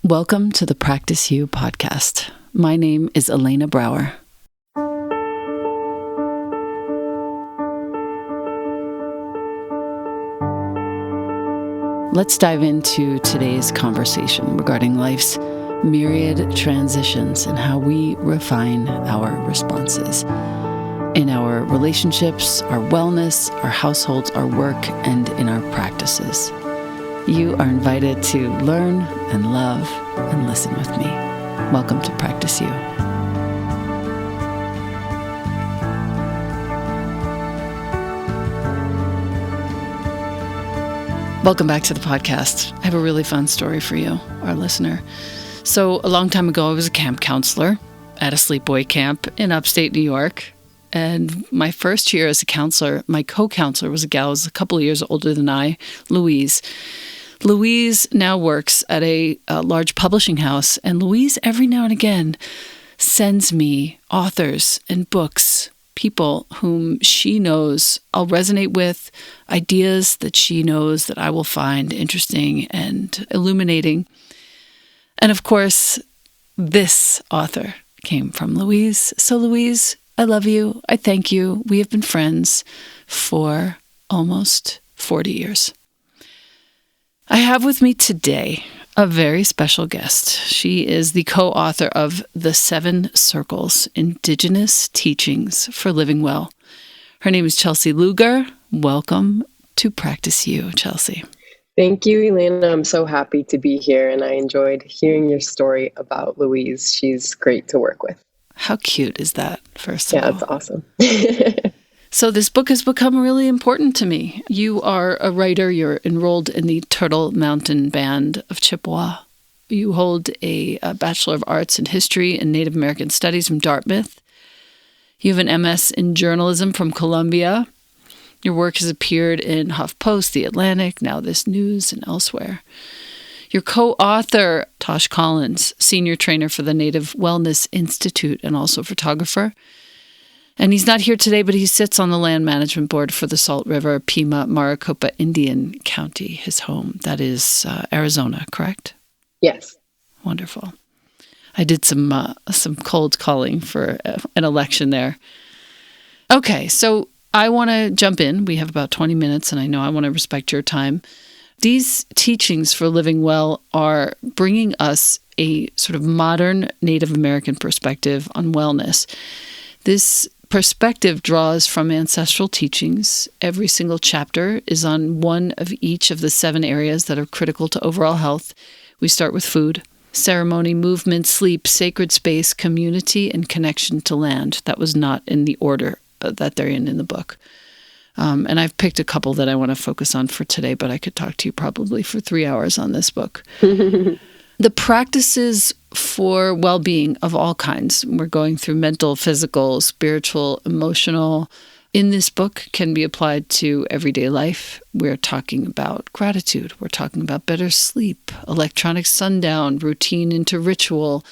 Welcome to the Practice You podcast. My name is Elena Brower. Let's dive into today's conversation regarding life's myriad transitions and how we refine our responses in our relationships, our wellness, our households, our work, and in our practices. You are invited to learn and love and listen with me. Welcome to Practice You. Welcome back to the podcast. I have a really fun story for you, our listener. So a long time ago, I was a camp counselor at a sleepaway camp in upstate New York. And my first year as a counselor, my co-counselor was a gal who was a couple of years older than I, Louise. Louise now works at a large publishing house, and Louise every now and again sends me authors and books, people whom she knows I'll resonate with, ideas that she knows that I will find interesting and illuminating. And of course, this author came from Louise. So Louise, I love you. I thank you. We have been friends for almost 40 years. I have with me today a very special guest. She is the co-author of The 7 Circles, Indigenous Teachings for Living Well. Her name is Chelsey Luger. Welcome to Practice You, Chelsey. Thank you, Elena. I'm so happy to be here, and I enjoyed hearing your story about Louise. She's great to work with. How cute is that, first of all? Yeah, it's awesome. So this book has become really important to me. You are a writer. You're enrolled in the Turtle Mountain Band of Chippewa. You hold a Bachelor of Arts in History and Native American Studies from Dartmouth. You have an MS in Journalism from Columbia. Your work has appeared in HuffPost, The Atlantic, Now This News, and elsewhere. Your co-author, Tosh Collins, senior trainer for the Native Wellness Institute and also photographer. And he's not here today, but he sits on the land management board for the Salt River, Pima, Maricopa Indian County, his home. That is Arizona, correct? Yes. Wonderful. I did some cold calling for an election there. Okay, so I want to jump in. We have about 20 minutes, and I know I want to respect your time. These teachings for living well are bringing us a sort of modern Native American perspective on wellness. This perspective draws from ancestral teachings. Every single chapter is on one of each of the 7 areas that are critical to overall health. We start with food, ceremony, movement, sleep, sacred space, community, and connection to land. That was not in the order that they're in the book. And I've picked a couple that I want to focus on for today, but I could talk to you probably for 3 hours on this book. The practices for well-being of all kinds, we're going through mental, physical, spiritual, emotional, in this book can be applied to everyday life. We're talking about gratitude. We're talking about better sleep, electronic sundown, routine into ritual,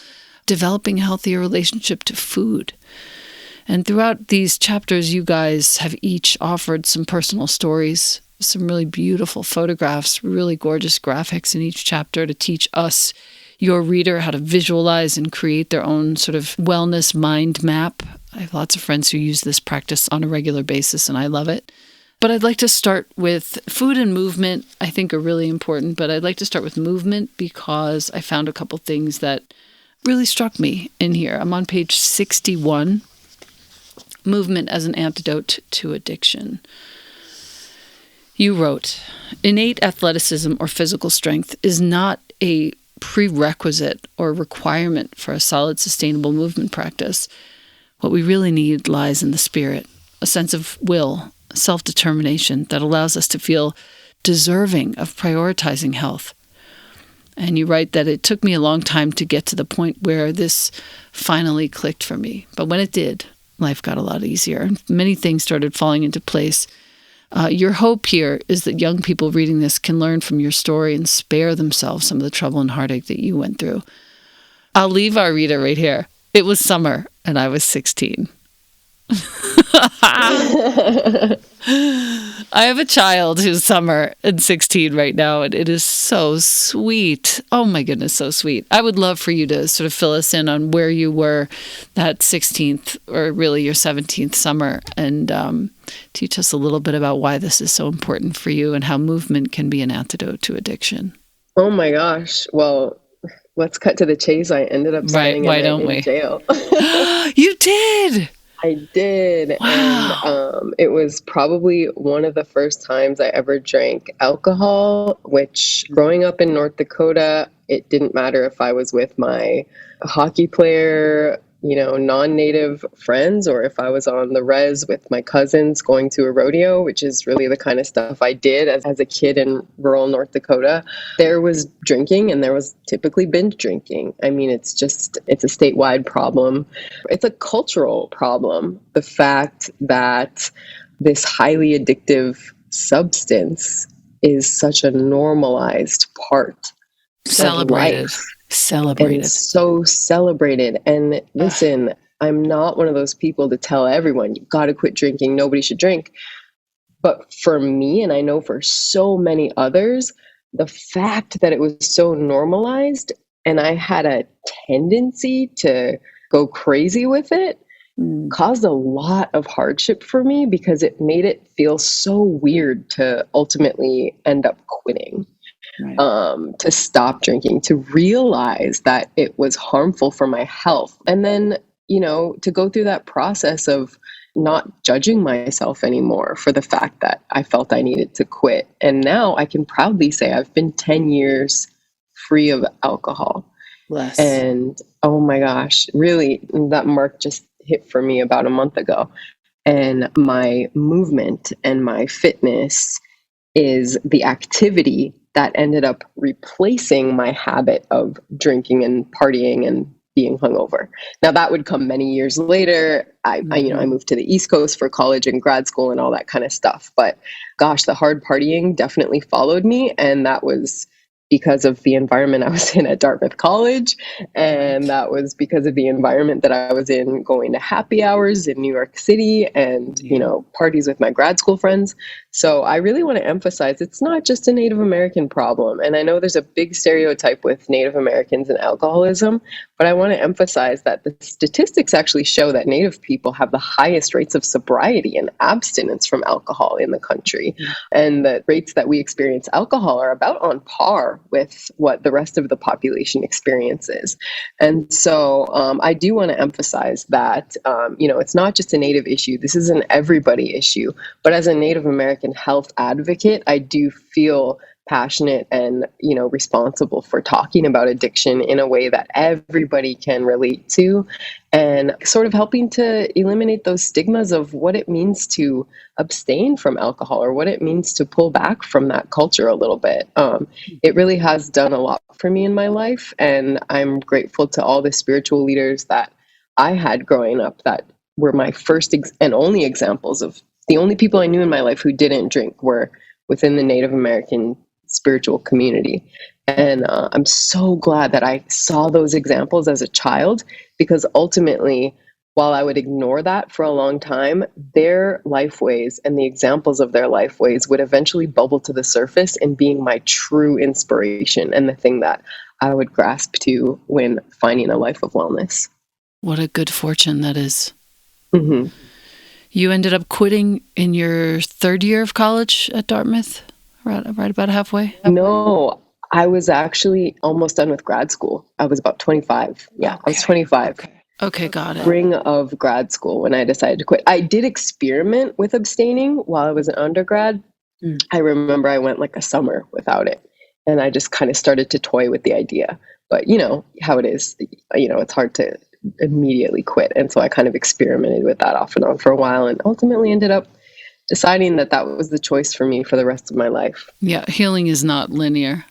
developing a healthier relationship to food. And throughout these chapters, you guys have each offered some personal stories, some really beautiful photographs, really gorgeous graphics in each chapter to teach us, your reader, how to visualize and create their own sort of wellness mind map. I have lots of friends who use this practice on a regular basis, and I love it. But I'd like to start with food and movement, I think are really important, but I'd like to start with movement because I found a couple things that really struck me in here. I'm on page 61. Movement as an antidote to addiction. You wrote, innate athleticism or physical strength is not a prerequisite or requirement for a solid, sustainable movement practice. What we really need lies in the spirit, a sense of will, self-determination that allows us to feel deserving of prioritizing health. And you write that it took me a long time to get to the point where this finally clicked for me. But when it did, life got a lot easier. Many things started falling into place. Your hope here is that young people reading this can learn from your story and spare themselves some of the trouble and heartache that you went through. I'll leave our reader right here. It was summer, and I was 16. I have a child who's summer and 16 right now, and it is so sweet. Oh my goodness, so sweet. I would love for you to sort of fill us in on where you were that 16th or really your 17th summer, and teach us a little bit about why this is so important for you and how movement can be an antidote to addiction. Oh my gosh. Well, let's cut to the chase. I ended up signing in jail. You did? I did. Wow. And it was probably one of the first times I ever drank alcohol, which growing up in North Dakota, it didn't matter if I was with my hockey player, non-native friends, or if I was on the res with my cousins going to a rodeo, which is really the kind of stuff I did as a kid in rural North Dakota. There was drinking, and there was typically binge drinking. I mean, it's a statewide problem. It's a cultural problem. The fact that this highly addictive substance is such a normalized part Celebrated. of life. And so celebrated. And listen, I'm not one of those people to tell everyone, you got to quit drinking. Nobody should drink. But for me, and I know for so many others, the fact that it was so normalized and I had a tendency to go crazy with it caused a lot of hardship for me, because it made it feel so weird to ultimately end up quitting. Right. To stop drinking, to realize that it was harmful for my health. And then, to go through that process of not judging myself anymore for the fact that I felt I needed to quit. And now I can proudly say I've been 10 years free of alcohol. Bless. And oh my gosh, really, that mark just hit for me about a month ago. And my movement and my fitness is the activity that ended up replacing my habit of drinking and partying and being hungover. Now that would come many years later. I moved to the East Coast for college and grad school and all that kind of stuff. But gosh, the hard partying definitely followed me. And that was because of the environment I was in at Dartmouth College. And that was because of the environment that I was in going to happy hours in New York City and, parties with my grad school friends. So I really want to emphasize it's not just a Native American problem. And I know there's a big stereotype with Native Americans and alcoholism, but I want to emphasize that the statistics actually show that Native people have the highest rates of sobriety and abstinence from alcohol in the country. And the rates that we experience alcohol are about on par with what the rest of the population experiences. And so I do want to emphasize that, it's not just a Native issue. This is an everybody issue. But as a Native American health advocate, I do feel passionate and, responsible for talking about addiction in a way that everybody can relate to, and sort of helping to eliminate those stigmas of what it means to abstain from alcohol or what it means to pull back from that culture a little bit. It really has done a lot for me in my life, and I'm grateful to all the spiritual leaders that I had growing up that were my first and only examples of the only people I knew in my life who didn't drink were within the Native American spiritual community. And I'm so glad that I saw those examples as a child, because ultimately, while I would ignore that for a long time, their life ways and the examples of their life ways would eventually bubble to the surface and being my true inspiration and the thing that I would grasp to when finding a life of wellness. What a good fortune that is. Mm-hmm. You ended up quitting in your third year of college at Dartmouth, right about halfway? No, I was actually almost done with grad school. I was about 25. Yeah, okay. I was 25. Okay, got it. Spring of grad school when I decided to quit. I did experiment with abstaining while I was an undergrad. I remember I went like a summer without it, and I just kind of started to toy with the idea. But you know how it is, it's hard to immediately quit. And so I kind of experimented with that off and on for a while, and ultimately ended up deciding that that was the choice for me for the rest of my life. Yeah, healing is not linear.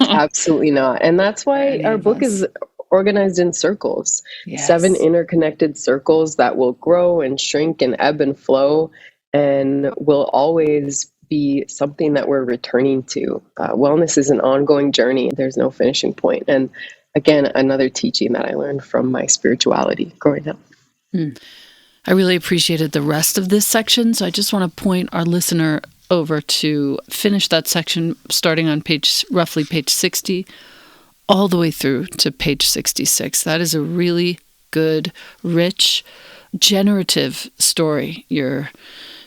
Absolutely not. And that's why our book is organized in circles. Yes. 7 interconnected circles that will grow and shrink and ebb and flow, and will always be something that we're returning to. Wellness is an ongoing journey. There's no finishing point. And again, another teaching that I learned from my spirituality growing up. I really appreciated the rest of this section, so I just want to point our listener over to finish that section starting on roughly page 60 all the way through to page 66. That is a really good, rich, generative story. You're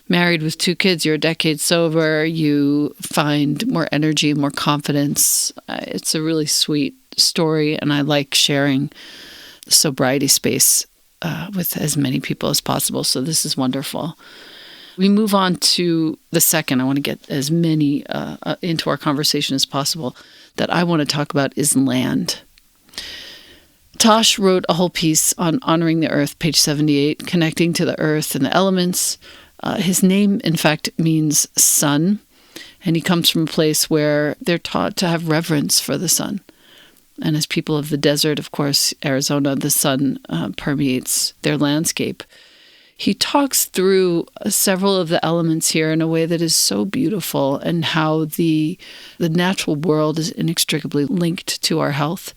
married with 2 kids, you're a decade sober, you find more energy, more confidence. It's a really sweet story, and I like sharing the sobriety space with as many people as possible. So this is wonderful. We move on to the second. I want to get as many into our conversation as possible. That I want to talk about is land. Tosh wrote a whole piece on honoring the earth, page 78, connecting to the earth and the elements. His name, in fact, means sun, and he comes from a place where they're taught to have reverence for the sun. And as people of the desert, of course, Arizona, the sun permeates their landscape. He talks through several of the elements here in a way that is so beautiful, and how the natural world is inextricably linked to our health.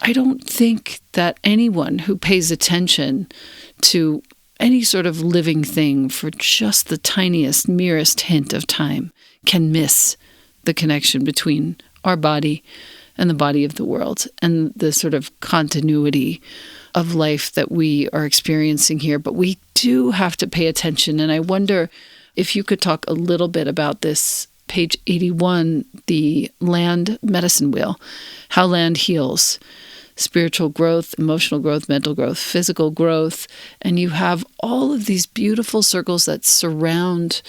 I don't think that anyone who pays attention to any sort of living thing for just the tiniest, merest hint of time can miss the connection between our body and the body of the world, and the sort of continuity of life that we are experiencing here. But we do have to pay attention, and I wonder if you could talk a little bit about this, page 81, the land medicine wheel, how land heals. Spiritual growth, emotional growth, mental growth, physical growth, and you have all of these beautiful circles that surround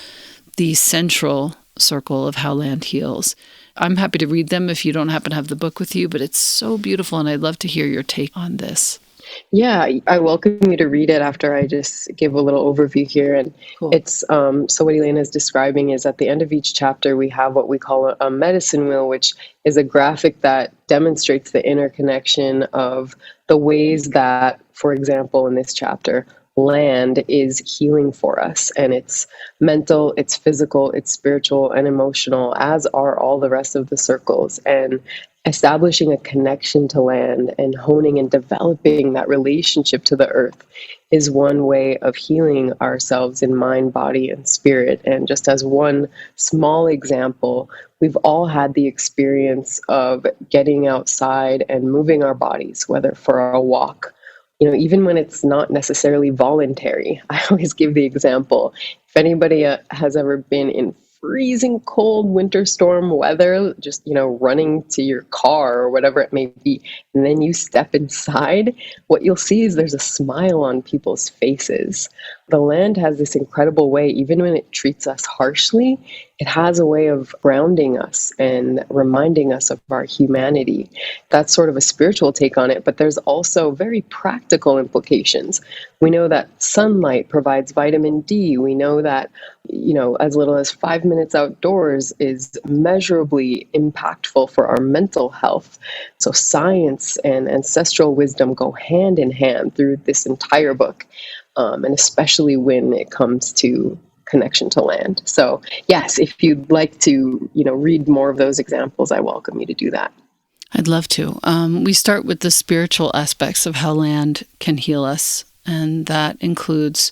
the central circle of how land heals. I'm happy to read them if you don't happen to have the book with you, but it's so beautiful, and I'd love to hear your take on this. Yeah, I welcome you to read it after I just give a little overview here. And Cool. It's so what Elaine is describing is at the end of each chapter, we have what we call a medicine wheel, which is a graphic that demonstrates the interconnection of the ways that, for example, in this chapter, land is healing for us. And it's mental, it's physical, it's spiritual and emotional, as are all the rest of the circles. And establishing a connection to land and honing and developing that relationship to the earth is one way of healing ourselves in mind, body, and spirit. And just as one small example, we've all had the experience of getting outside and moving our bodies, whether for a walk, even when it's not necessarily voluntary. I always give the example, if anybody has ever been in freezing cold winter storm weather, just, running to your car or whatever it may be, and then you step inside, what you'll see is there's a smile on people's faces. The land has this incredible way, even when it treats us harshly, it has a way of grounding us and reminding us of our humanity. That's sort of a spiritual take on it, but there's also very practical implications. We know that sunlight provides vitamin D. We know that, as little as 5 minutes outdoors is measurably impactful for our mental health. So science and ancestral wisdom go hand in hand through this entire book, and especially when it comes to connection to land. So yes, if you'd like to, read more of those examples, I welcome you to do that. I'd love to. We start with the spiritual aspects of how land can heal us, and that includes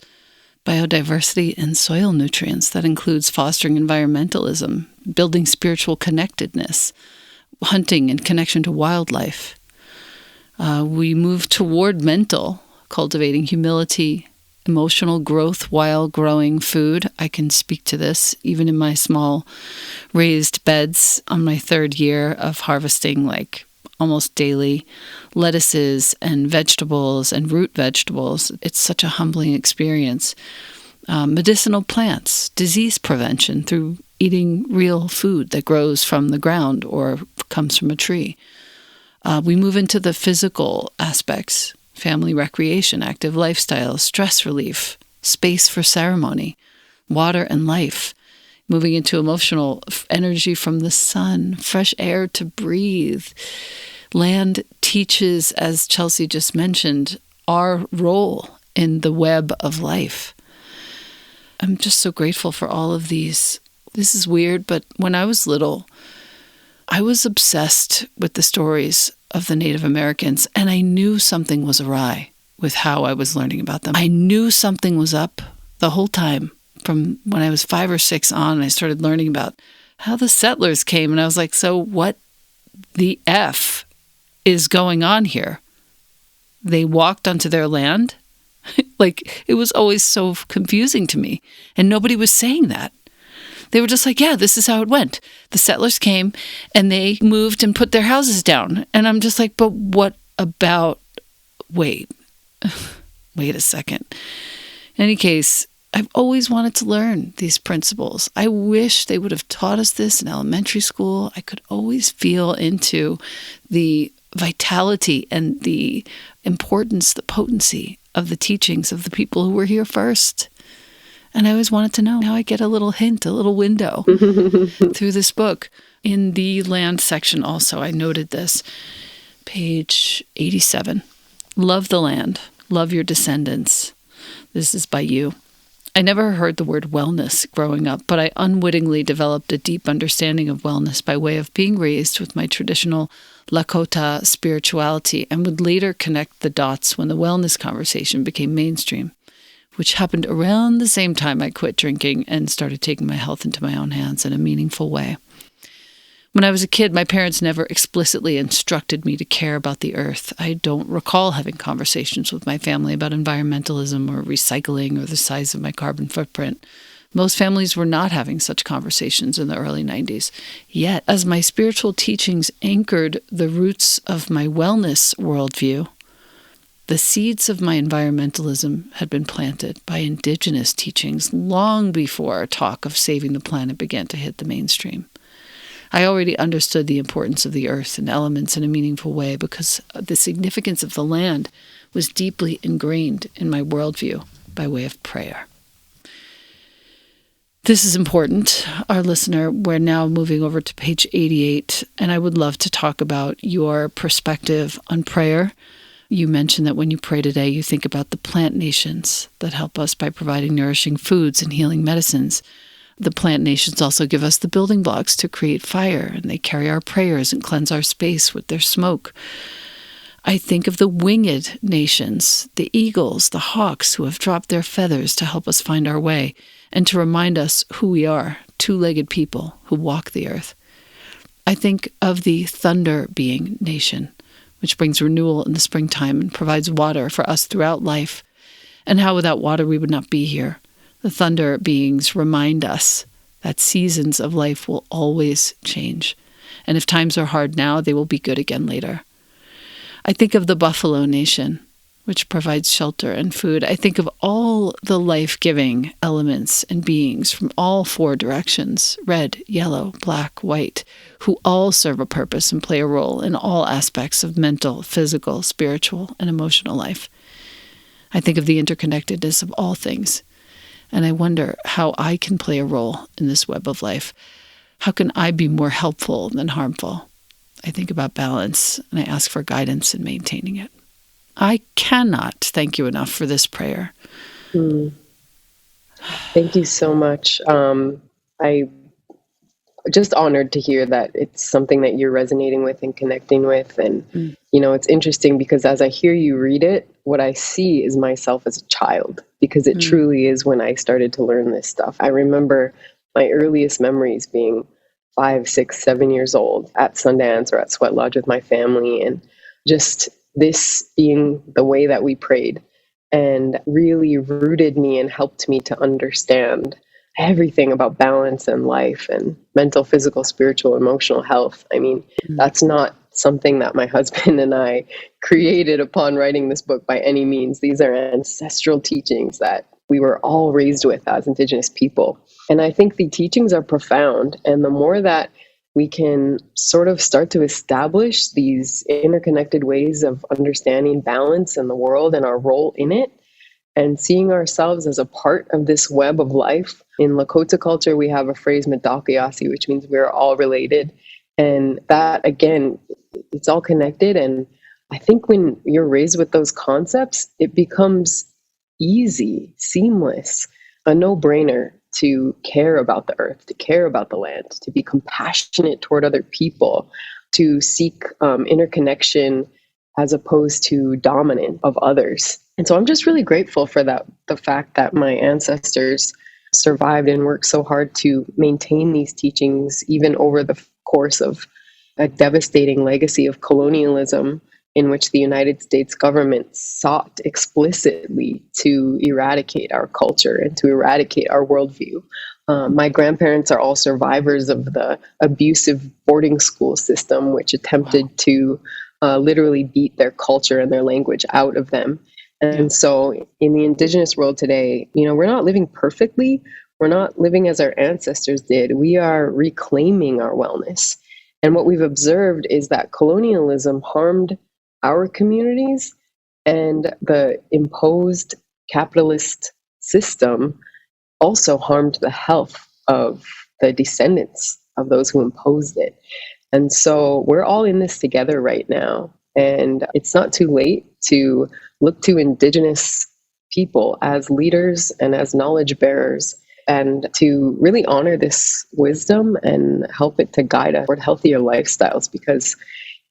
biodiversity and soil nutrients. That includes fostering environmentalism, building spiritual connectedness, hunting and connection to wildlife. We move toward mental, cultivating humility, emotional growth while growing food. I can speak to this even in my small raised beds on my 3rd year of harvesting almost daily lettuces and vegetables and root vegetables. It's such a humbling experience. Medicinal plants, disease prevention through eating real food that grows from the ground or comes from a tree. We move into the physical aspects: family recreation, active lifestyle, stress relief, space for ceremony, water and life. Moving into emotional energy from the sun, fresh air to breathe. Land teaches, as Chelsey just mentioned, our role in the web of life. I'm just so grateful for all of these. This is weird, but when I was little, I was obsessed with the stories of the Native Americans, and I knew something was awry. with how I was learning about them. I knew something was up the whole time from when I was 5 or 6 on, and I started learning about how the settlers came. And I was like, so what the F is going on here? They walked onto their land? Like, it was always so confusing to me. And nobody was saying that. They were just like, yeah, this is how it went. The settlers came and they moved and put their houses down. And I'm just like, but what about, wait a second. In any case, I've always wanted to learn these principles. I wish they would have taught us this in elementary school. I could always feel into the vitality and the importance, the potency of the teachings of the people who were here first. And I always wanted to know. Now I get a little hint, a little window through this book. In the land section also, I noted this. Page 87. Love the land. Love your descendants. This is by you. I never heard the word wellness growing up, but I unwittingly developed a deep understanding of wellness by way of being raised with my traditional Lakota spirituality, and would later connect the dots when the wellness conversation became mainstream, which happened around the same time I quit drinking and started taking my health into my own hands in a meaningful way. When I was a kid, my parents never explicitly instructed me to care about the earth. I don't recall having conversations with my family about environmentalism or recycling or the size of my carbon footprint. Most families were not having such conversations in the early 90s. Yet, as my spiritual teachings anchored the roots of my wellness worldview, the seeds of my environmentalism had been planted by Indigenous teachings long before talk of saving the planet began to hit the mainstream. I already understood the importance of the earth and elements in a meaningful way because the significance of the land was deeply ingrained in my worldview by way of prayer. This is important, our listener. We're now moving over to page 88, and I would love to talk about your perspective on prayer. You mentioned that when you pray today, you think about the plant nations that help us by providing nourishing foods and healing medicines. The plant nations also give us the building blocks to create fire, and they carry our prayers and cleanse our space with their smoke. I think of the winged nations, the eagles, the hawks who have dropped their feathers to help us find our way and to remind us who we are, two-legged people who walk the earth. I think of the thunder being nation, which brings renewal in the springtime and provides water for us throughout life, and how without water we would not be here. The thunder beings remind us that seasons of life will always change, and if times are hard now, they will be good again later. I think of the buffalo nation, which provides shelter and food. I think of all the life-giving elements and beings from all 4 directions, red, yellow, black, white, who all serve a purpose and play a role in all aspects of mental, physical, spiritual, and emotional life. I think of the interconnectedness of all things, and I wonder how I can play a role in this web of life. How can I be more helpful than harmful? I think about balance, and I ask for guidance in maintaining it. I cannot thank you enough for this prayer. Thank you so much. I just honored to hear that it's something that you're resonating with and connecting with. And, it's interesting because as I hear you read it, what I see is myself as a child, because it truly is when I started to learn this stuff. I remember my earliest memories being 5, 6, 7 years old at Sundance or at Sweat Lodge with my family, and just this being the way that we prayed, and really rooted me and helped me to understand everything about balance and life and mental, physical, spiritual, emotional health. I mean, that's not something that my husband and I created upon writing this book by any means. These are ancestral teachings that we were all raised with as Indigenous people. And I think the teachings are profound. And the more that we can sort of start to establish these interconnected ways of understanding balance in the world and our role in it, and seeing ourselves as a part of this web of life. In Lakota culture, we have a phrase, "Medakayasi," which means we're all related. And that, again, it's all connected. And I think when you're raised with those concepts, it becomes easy, seamless, a no-brainer to care about the earth, to care about the land, to be compassionate toward other people, to seek interconnection as opposed to dominance of others. And so I'm just really grateful for that, the fact that my ancestors survived and worked so hard to maintain these teachings, even over the course of a devastating legacy of colonialism in which the United States government sought explicitly to eradicate our culture and to eradicate our worldview. My grandparents are all survivors of the abusive boarding school system, which attempted to literally beat their culture and their language out of them. And so in the Indigenous world today, we're not living perfectly. We're not living as our ancestors did. We are reclaiming our wellness. And what we've observed is that colonialism harmed our communities, and the imposed capitalist system also harmed the health of the descendants of those who imposed it. And so we're all in this together right now. And it's not too late to look to Indigenous people as leaders and as knowledge bearers, and to really honor this wisdom and help it to guide us toward healthier lifestyles. Because,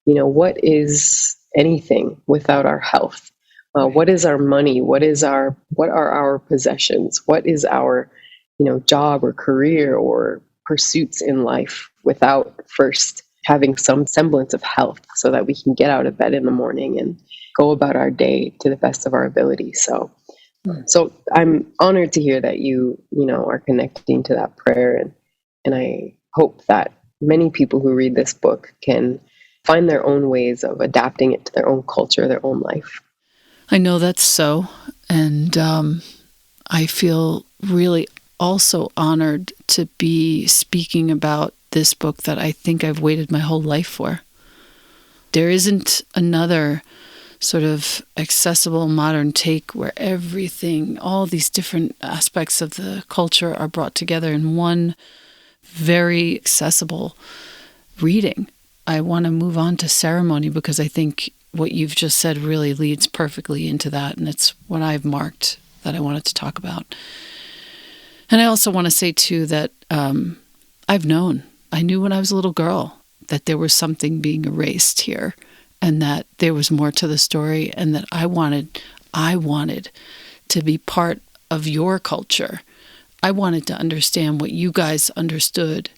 what is anything without our health? What is our money? What are our possessions? What is our, job or career or pursuits in life without first having some semblance of health, so that we can get out of bed in the morning and go about our day to the best of our ability. So I'm honored to hear that you are connecting to that prayer, and I hope that many people who read this book can find their own ways of adapting it to their own culture, their own life. I know that's so, and I feel really also honored to be speaking about this book that I think I've waited my whole life for. There isn't another sort of accessible modern take where everything, all these different aspects of the culture are brought together in one very accessible reading. I want to move on to ceremony because I think what you've just said really leads perfectly into that, and it's what I've marked that I wanted to talk about. And I also want to say, too, that I knew when I was a little girl that there was something being erased here, and that there was more to the story, and that I wanted to be part of your culture. I wanted to understand what you guys understood,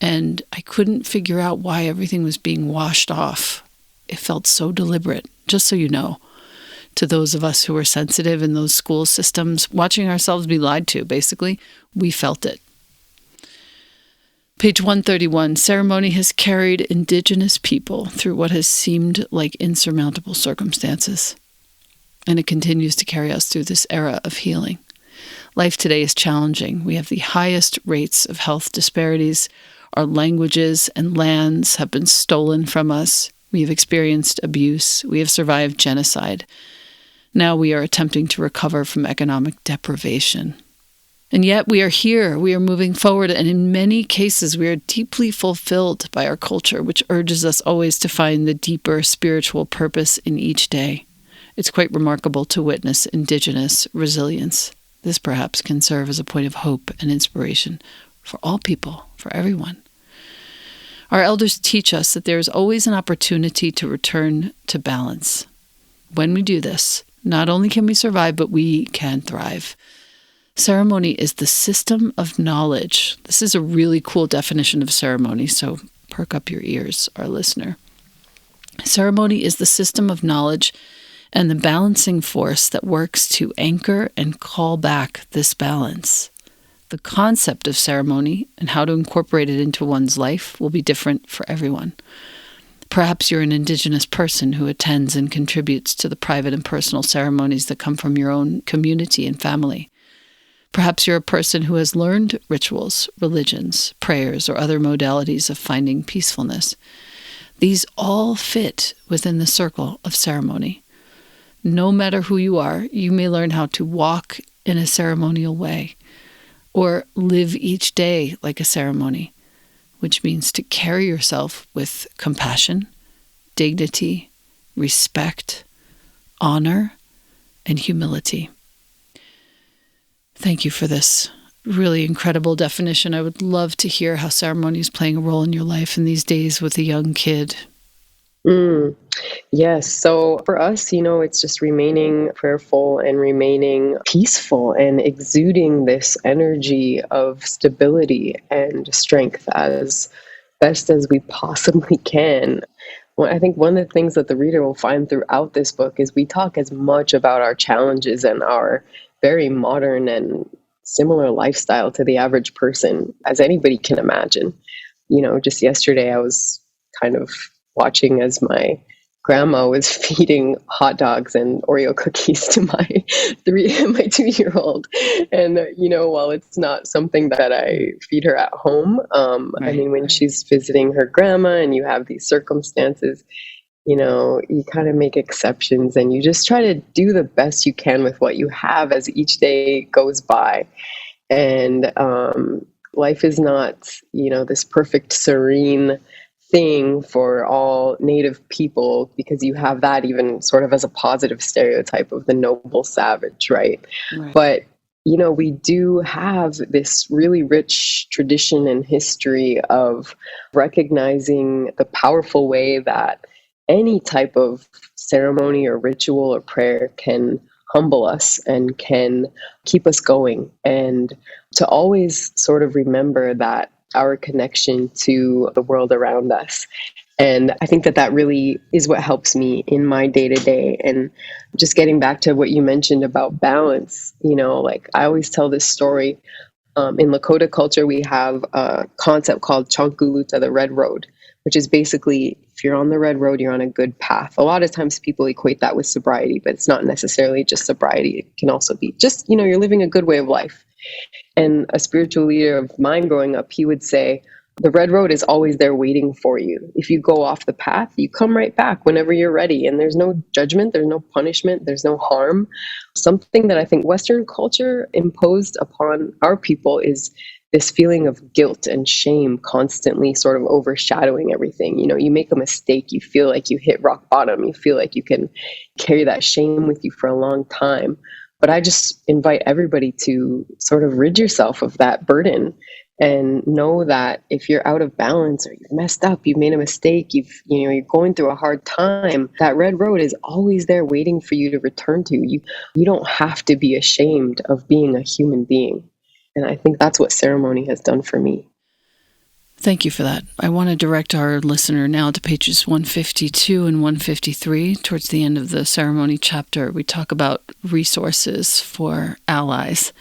and I couldn't figure out why everything was being washed off. It felt so deliberate, just so you know, to those of us who were sensitive in those school systems, watching ourselves be lied to, basically, we felt it. Page 131, ceremony has carried Indigenous people through what has seemed like insurmountable circumstances, and it continues to carry us through this era of healing. Life today is challenging. We have the highest rates of health disparities. Our languages and lands have been stolen from us. We have experienced abuse. We have survived genocide. Now we are attempting to recover from economic deprivation. And yet we are here, we are moving forward, and in many cases we are deeply fulfilled by our culture, which urges us always to find the deeper spiritual purpose in each day. It's quite remarkable to witness Indigenous resilience. This perhaps can serve as a point of hope and inspiration for all people, for everyone. Our elders teach us that there is always an opportunity to return to balance. When we do this, not only can we survive, but we can thrive. Ceremony is the system of knowledge. This is a really cool definition of ceremony, so perk up your ears, our listener. Ceremony is the system of knowledge and the balancing force that works to anchor and call back this balance. The concept of ceremony and how to incorporate it into one's life will be different for everyone. Perhaps you're an Indigenous person who attends and contributes to the private and personal ceremonies that come from your own community and family. Perhaps you're a person who has learned rituals, religions, prayers, or other modalities of finding peacefulness. These all fit within the circle of ceremony. No matter who you are, you may learn how to walk in a ceremonial way, or live each day like a ceremony, which means to carry yourself with compassion, dignity, respect, honor, and humility. Thank you for this really incredible definition. I would love to hear how ceremony is playing a role in your life in these days with a young kid. Mm. Yes. So for us, it's just remaining prayerful and remaining peaceful and exuding this energy of stability and strength as best as we possibly can. Well, I think one of the things that the reader will find throughout this book is we talk as much about our challenges and our very modern and similar lifestyle to the average person as anybody can imagine. Just yesterday I was kind of watching as my grandma was feeding hot dogs and Oreo cookies to my 2-year-old. And, while it's not something that I feed her at home, I Right. mean, when she's visiting her grandma and you have these circumstances, you kind of make exceptions and you just try to do the best you can with what you have as each day goes by. And life is not, this perfect, serene thing for all Native people, because you have that even sort of as a positive stereotype of the noble savage, right? Right. But, we do have this really rich tradition and history of recognizing the powerful way that any type of ceremony or ritual or prayer can humble us and can keep us going, and to always sort of remember that our connection to the world around us. And I think that that really is what helps me in my day to day. And just getting back to what you mentioned about balance, like I always tell this story. In Lakota culture, we have a concept called Chankuluta, the red road, which is basically if you're on the red road, you're on a good path. A lot of times people equate that with sobriety, but it's not necessarily just sobriety. It can also be just, you're living a good way of life. And a spiritual leader of mine growing up, he would say, the red road is always there waiting for you. If you go off the path, you come right back whenever you're ready. And there's no judgment, there's no punishment, there's no harm. Something that I think Western culture imposed upon our people is this feeling of guilt and shame constantly sort of overshadowing everything. You make a mistake, you feel like you hit rock bottom, you feel like you can carry that shame with you for a long time. But I just invite everybody to sort of rid yourself of that burden and know that if you're out of balance or you've messed up, you've made a mistake, you're going through a hard time, that red road is always there waiting for you to return to. You don't have to be ashamed of being a human being. And I think that's what ceremony has done for me. Thank you for that. I want to direct our listener now to pages 152 and 153. Towards the end of the ceremony chapter, we talk about resources for allies.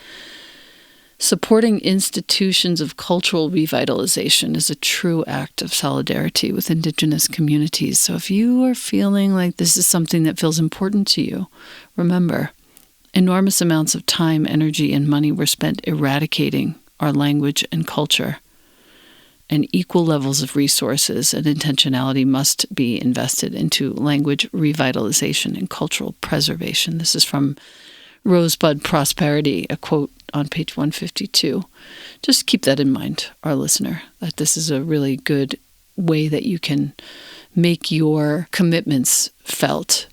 Supporting institutions of cultural revitalization is a true act of solidarity with Indigenous communities. So if you are feeling like this is something that feels important to you, remember, enormous amounts of time, energy, and money were spent eradicating our language and culture. And equal levels of resources and intentionality must be invested into language revitalization and cultural preservation. This is from Rosebud Prosperity, a quote on page 152. Just keep that in mind, our listener, that this is a really good way that you can make your commitments felt.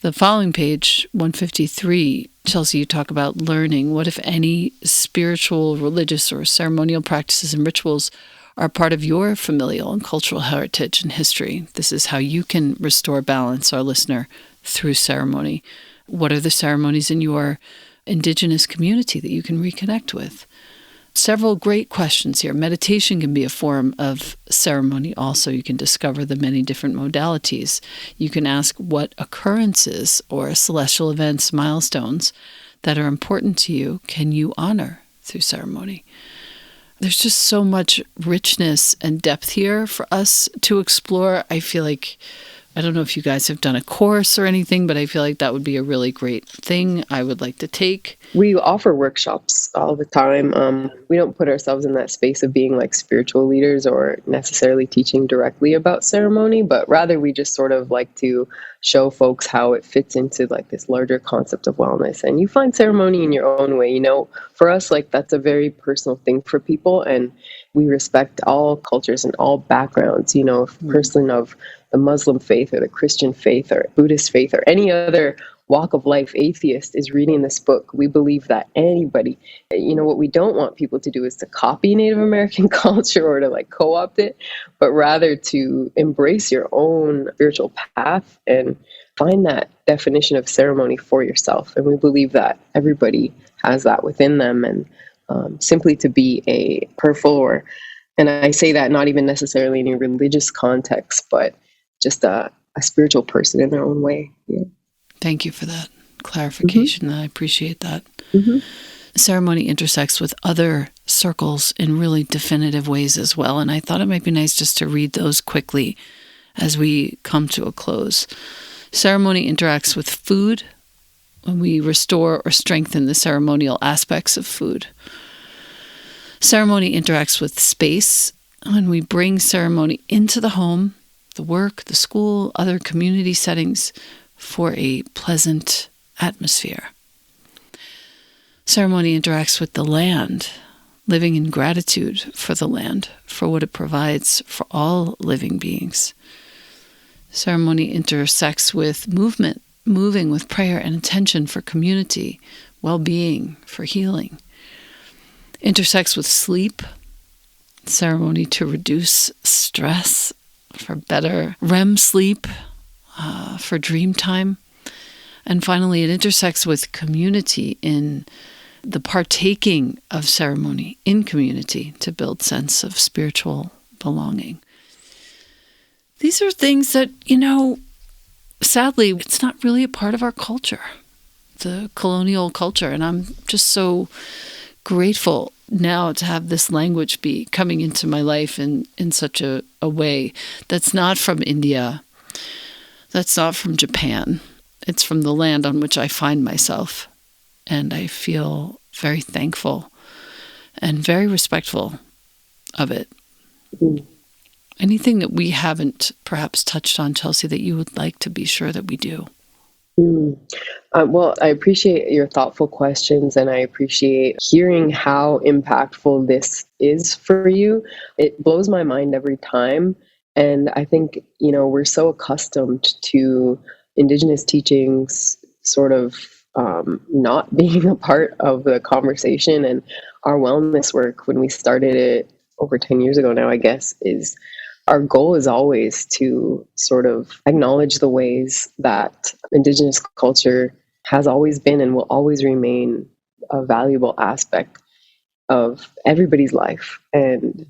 The following page, 153, Chelsey, you talk about learning. What, if any, spiritual, religious, or ceremonial practices and rituals are part of your familial and cultural heritage and history? This is how you can restore balance, our listener, through ceremony. What are the ceremonies in your Indigenous community that you can reconnect with? Several great questions here. Meditation can be a form of ceremony also. You can discover the many different modalities. You can ask what occurrences or celestial events, milestones that are important to you can you honor through ceremony. There's just so much richness and depth here for us to explore. I feel like, I don't know if you guys have done a course or anything, but I feel like that would be a really great thing I would like to take. We offer workshops all the time. We don't put ourselves in that space of being like spiritual leaders or necessarily teaching directly about ceremony, but rather we just sort of like to show folks how it fits into like this larger concept of wellness. And you find ceremony in your own way. For us, like that's a very personal thing for people, and we respect all cultures and all backgrounds. If a person of the Muslim faith or the Christian faith or Buddhist faith or any other walk of life atheist is reading this book. We believe that anybody, what we don't want people to do is to copy Native American culture or to like co-opt it, but rather to embrace your own spiritual path and find that definition of ceremony for yourself. And we believe that everybody has that within them, and simply to be a peripheral, and I say that not even necessarily in a religious context, but just a spiritual person in their own way. Yeah. Thank you for that clarification. I appreciate that. Ceremony intersects with other circles in really definitive ways as well. And I thought it might be nice just to read those quickly as we come to a close. Ceremony interacts with food when we restore or strengthen the ceremonial aspects of food. Ceremony interacts with space when we bring ceremony into the home, the work, the school, other community settings for a pleasant atmosphere. Ceremony interacts with the land, living in gratitude for the land, for what it provides for all living beings. Ceremony intersects with movement, moving with prayer and intention for community, well-being, for healing. Intersects with sleep, ceremony to reduce stress, for better REM sleep, for dream time. And finally, it intersects with community in the partaking of ceremony in community to build sense of spiritual belonging. These are things that, sadly, it's not really a part of our culture, the colonial culture. And I'm just so grateful now to have this language be coming into my life in such a way that's not from India, that's not from Japan. It's from the land on which I find myself. And I feel very thankful and very respectful of it. Anything that we haven't perhaps touched on, Chelsey, that you would like to be sure that we do? Well, I appreciate your thoughtful questions, and I appreciate hearing how impactful this is for you. It blows my mind every time. And I think, we're so accustomed to Indigenous teachings sort of not being a part of the conversation. And our wellness work, when we started it over 10 years ago now, I guess, is our goal is always to sort of acknowledge the ways that Indigenous culture has always been and will always remain a valuable aspect of everybody's life. And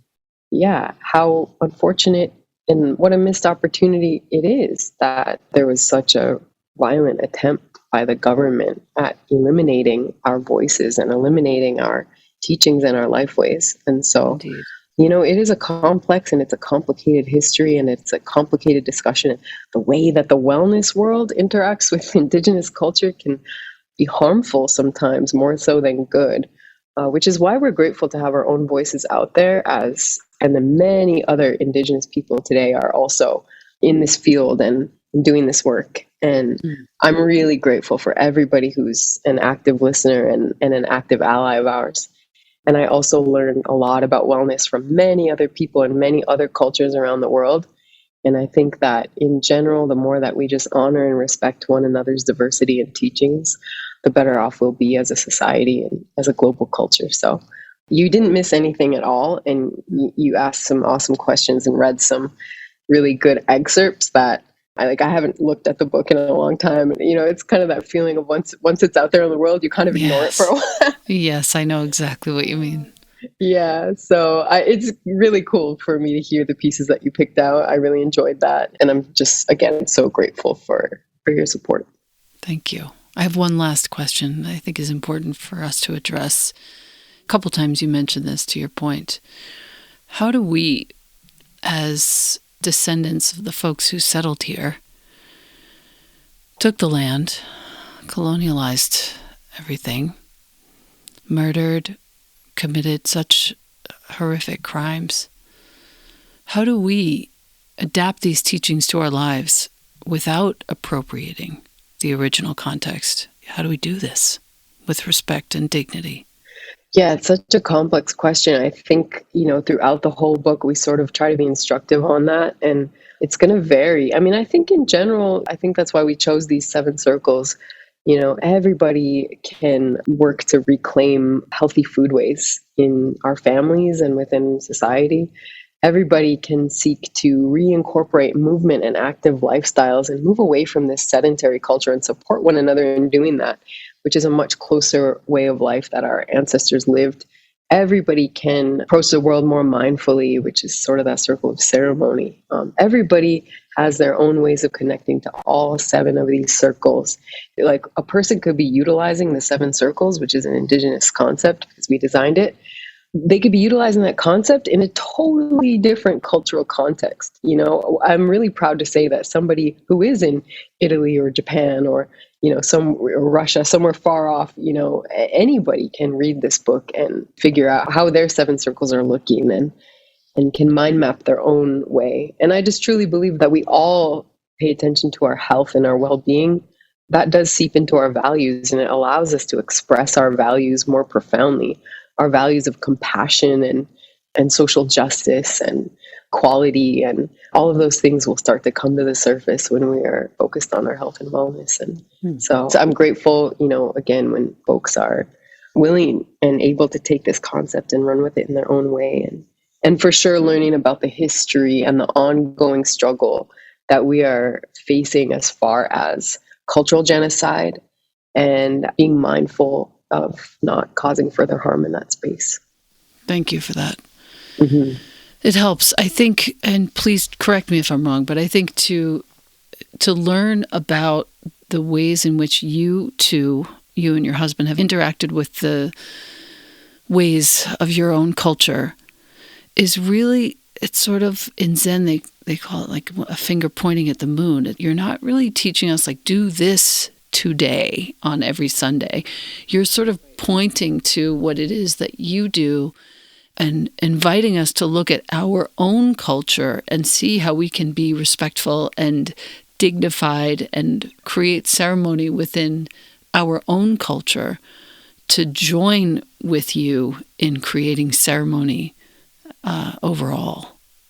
how unfortunate and what a missed opportunity it is that there was such a violent attempt by the government at eliminating our voices and eliminating our teachings and our life ways. And so, Indeed. It is a complex and it's a complicated history and it's a complicated discussion. The way that the wellness world interacts with Indigenous culture can be harmful sometimes, more so than good, which is why we're grateful to have our own voices out there, and the many other Indigenous people today are also in this field and doing this work. And I'm really grateful for everybody who's an active listener and an active ally of ours. And I also learned a lot about wellness from many other people and many other cultures around the world. And I think that in general, the more that we just honor and respect one another's diversity and teachings, the better off we'll be as a society and as a global culture. So you didn't miss anything at all. And you asked some awesome questions and read some really good excerpts that I haven't looked at the book in a long time. It's kind of that feeling of once it's out there in the world, you kind of ignore it for a while. Yes, I know exactly what you mean. Yeah, so it's really cool for me to hear the pieces that you picked out. I really enjoyed that. And I'm just, again, so grateful for your support. Thank you. I have one last question I think is important for us to address. A couple times you mentioned this, to your point. How do we, as descendants of the folks who settled here, took the land, colonialized everything, murdered, committed such horrific crimes, how do we adapt these teachings to our lives without appropriating the original context? How do we do this with respect and dignity? Yeah, it's such a complex question. I think, throughout the whole book, we sort of try to be instructive on that. And it's going to vary. I mean, I think in general, I think that's why we chose these 7 circles. Everybody can work to reclaim healthy foodways in our families and within society. Everybody can seek to reincorporate movement and active lifestyles and move away from this sedentary culture and support one another in doing that, which is a much closer way of life that our ancestors lived. Everybody can approach the world more mindfully, which is sort of that circle of ceremony. Everybody has their own ways of connecting to all 7 of these circles. Like a person could be utilizing the 7 circles, which is an Indigenous concept because we designed it. They could be utilizing that concept in a totally different cultural context. I'm really proud to say that somebody who is in Italy or Japan or or Russia, somewhere far off, anybody can read this book and figure out how their 7 circles are looking and can mind map their own way. And I just truly believe that we all pay attention to our health and our well-being. That does seep into our values, and it allows us to express our values more profoundly. Our values of compassion and social justice and quality and all of those things will start to come to the surface when we are focused on our health and wellness. And so I'm grateful, again, when folks are willing and able to take this concept and run with it in their own way. And for sure, learning about the history and the ongoing struggle that we are facing as far as cultural genocide and being mindful of not causing further harm in that space. Thank you for that. Mm-hmm. It helps, I think, and please correct me if I'm wrong, but I think to learn about the ways in which you and your husband have interacted with the ways of your own culture is really, it's sort of in Zen, they call it like a finger pointing at the moon. You're not really teaching us like, do this today on every Sunday. You're sort of pointing to what it is that you do and inviting us to look at our own culture and see how we can be respectful and dignified and create ceremony within our own culture to join with you in creating ceremony overall.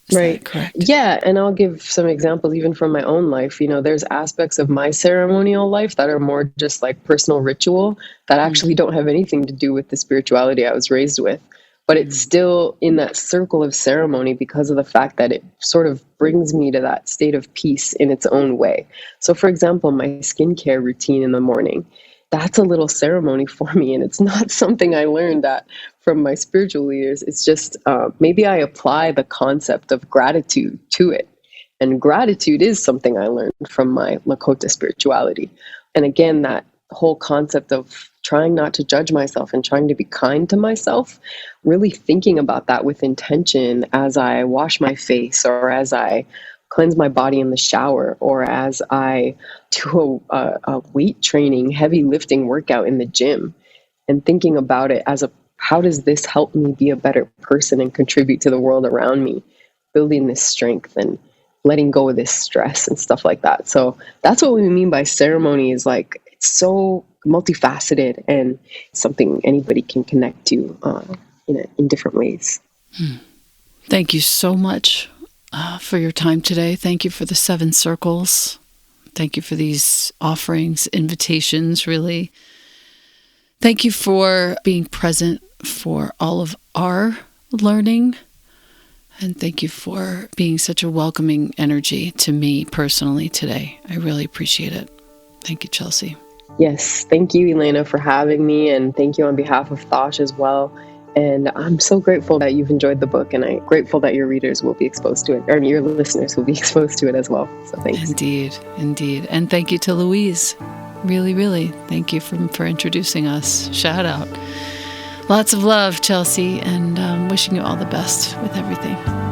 Is that correct? Yeah, and I'll give some examples even from my own life. There's aspects of my ceremonial life that are more just like personal ritual that actually don't have anything to do with the spirituality I was raised with. But it's still in that circle of ceremony because of the fact that it sort of brings me to that state of peace in its own way. So for example, my skincare routine in the morning, that's a little ceremony for me. And it's not something I learned from my spiritual leaders. It's just maybe I apply the concept of gratitude to it. And gratitude is something I learned from my Lakota spirituality. And again, that whole concept of trying not to judge myself and trying to be kind to myself, really thinking about that with intention as I wash my face or as I cleanse my body in the shower or as I do a weight training, heavy lifting workout in the gym, and thinking about it as how does this help me be a better person and contribute to the world around me, building this strength and letting go of this stress and stuff like that. So that's what we mean by ceremony, is like, it's so multifaceted and something anybody can connect to in different ways. Thank you so much for your time today. Thank you for the 7 circles. Thank you for these offerings, invitations, really. Thank you for being present for all of our learning. And thank you for being such a welcoming energy to me personally today. I really appreciate it. Thank you, Chelsey. Yes, thank you, Elena, for having me, and thank you on behalf of Thosh as well. And I'm so grateful that you've enjoyed the book, and I'm grateful that your readers will be exposed to it, or your listeners will be exposed to it as well. So thanks. Indeed. And thank you to Louise. Really, really, thank you for introducing us. Shout out. Lots of love, Chelsey, and wishing you all the best with everything.